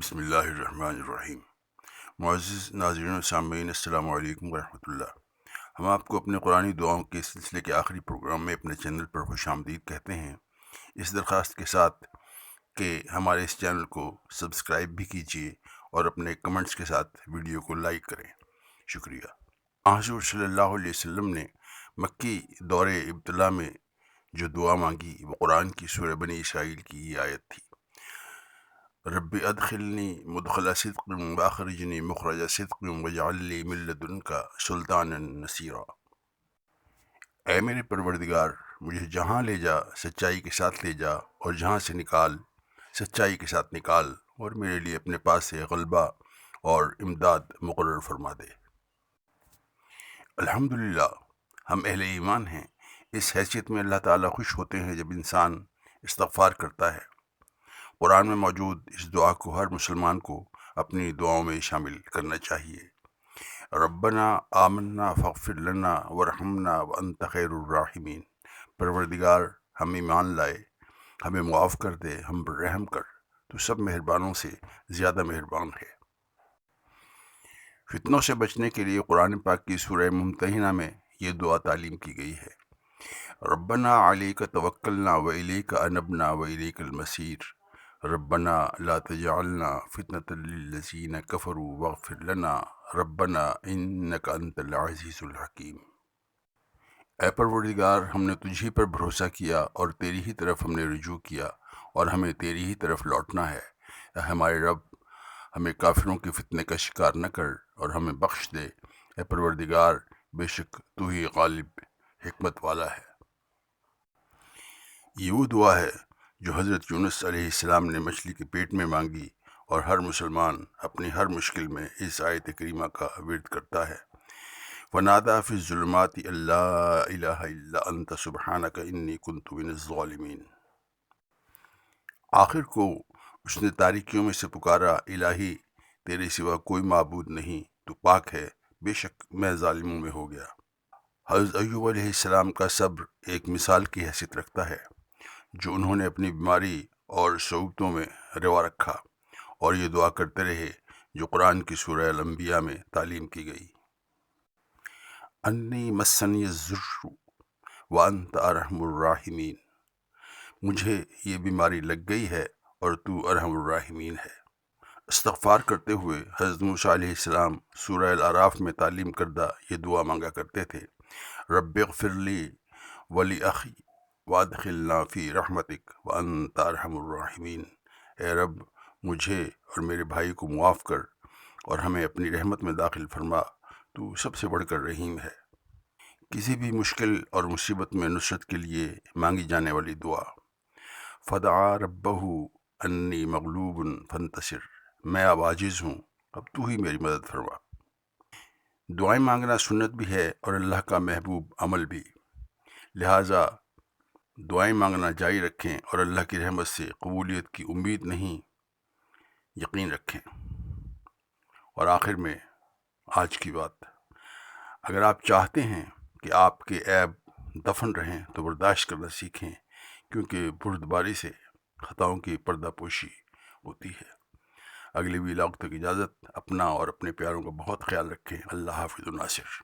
بسم اللہ الرحمن الرحیم۔ معزز ناظرین و سامعین، السلام علیکم ورحمۃ اللہ۔ ہم آپ کو اپنے قرآنی دعاؤں کے سلسلے کے آخری پروگرام میں اپنے چینل پر خوش آمدید کہتے ہیں، اس درخواست کے ساتھ کہ ہمارے اس چینل کو سبسکرائب بھی کیجیے اور اپنے کمنٹس کے ساتھ ویڈیو کو لائک کریں۔ شکریہ۔ حضور صلی اللہ علیہ وسلم نے مکی دور ابتلا میں جو دعا مانگی وہ قرآن کی سورہ بنی اسرائیل کی یہ آیت تھی: رب ادخلنی مدخل صدق واخرجنی مخرج صدق واجعل لی من لدنک سلطانا نصیرا۔ اے میرے پروردگار، مجھے جہاں لے جا سچائی کے ساتھ لے جا، اور جہاں سے نکال سچائی کے ساتھ نکال، اور میرے لیے اپنے پاس سے غلبہ اور امداد مقرر فرما دے۔ الحمدللہ، ہم اہل ایمان ہیں۔ اس حیثیت میں اللہ تعالیٰ خوش ہوتے ہیں جب انسان استغفار کرتا ہے۔ قرآن میں موجود اس دعا کو ہر مسلمان کو اپنی دعاؤں میں شامل کرنا چاہیے۔ ربنا آمنا فاغفر لنا ورحمنا وانت خیر الراحمین۔ پروردگار، ہم ایمان لائے، ہمیں معاف کر دے، ہم پر رحم کر، تو سب مہربانوں سے زیادہ مہربان ہے۔ فتنوں سے بچنے کے لیے قرآن پاک کی سورہ ممتحنہ میں یہ دعا تعلیم کی گئی ہے: ربنا علیک توکلنا والیک انبنا والیک المصیر، ربنا لا تجعلنا فتنة للذین کفروا واغفر لنا ربنا انک انت العزیز الحکیم۔ اے پروردگار، ہم نے تجھی پر بھروسہ کیا اور تیری ہی طرف ہم نے رجوع کیا، اور ہمیں تیری ہی طرف لوٹنا ہے۔ اے ہمارے رب، ہمیں کافروں کے فتنے کا شکار نہ کر اور ہمیں بخش دے۔ اے پروردگار، بے شک تو ہی غالب حکمت والا ہے۔ یہ وہ دعا ہے جو حضرت یونس علیہ السلام نے مچھلی کے پیٹ میں مانگی، اور ہر مسلمان اپنی ہر مشکل میں اس آیت کریمہ کا ورد کرتا ہے: وَنَادَىٰ فِي الظُّلُمَاتِ أَن لَّا إِلَٰهَ إِلَّا أَنتَ سُبْحَانَكَ إِنِّي كُنتُ مِنَ الظَّالِمِينَ۔ آخر کو اس نے تاریکیوں میں سے پکارا: الہی، تیرے سوا کوئی معبود نہیں، تو پاک ہے، بے شک میں ظالموں میں ہو گیا۔ حضرت ایوب علیہ السلام کا صبر ایک مثال کی حیثیت رکھتا ہے، جو انہوں نے اپنی بیماری اور صعوبتوں میں روا رکھا اور یہ دعا کرتے رہے جو قرآن کی سورہ الانبیاء میں تعلیم کی گئی: انی مسنی الضر وانت ارحم الراحمین۔ مجھے یہ بیماری لگ گئی ہے اور تو ارحم الراحمین ہے۔ استغفار کرتے ہوئے حضرت موسیٰ علیہ السلام سورہ الاعراف میں تعلیم کردہ یہ دعا مانگا کرتے تھے: رب اغفر لی ولی اخی وادخلنا فی رحمتک وانت ارحم الراحمین۔ اے رب، مجھے اور میرے بھائی کو معاف کر اور ہمیں اپنی رحمت میں داخل فرما، تو سب سے بڑھ کر رحیم ہے۔ کسی بھی مشکل اور مصیبت میں نصرت کے لیے مانگی جانے والی دعا: فدعا ربہ انی مغلوب فانتصر۔ میں اب عاجز ہوں، اب تو ہی میری مدد فرما۔ دعائیں مانگنا سنت بھی ہے اور اللہ کا محبوب عمل بھی، لہٰذا دعائیں مانگنا جاری رکھیں اور اللہ کی رحمت سے قبولیت کی امید نہیں، یقین رکھیں۔ اور آخر میں آج کی بات: اگر آپ چاہتے ہیں کہ آپ کے عیب دفن رہیں تو برداشت کرنا سیکھیں، کیونکہ بردباری سے خطاؤں کی پردہ پوشی ہوتی ہے۔ اگلی ویلاگ تک اجازت۔ اپنا اور اپنے پیاروں کا بہت خیال رکھیں۔ اللہ حافظ الناصر۔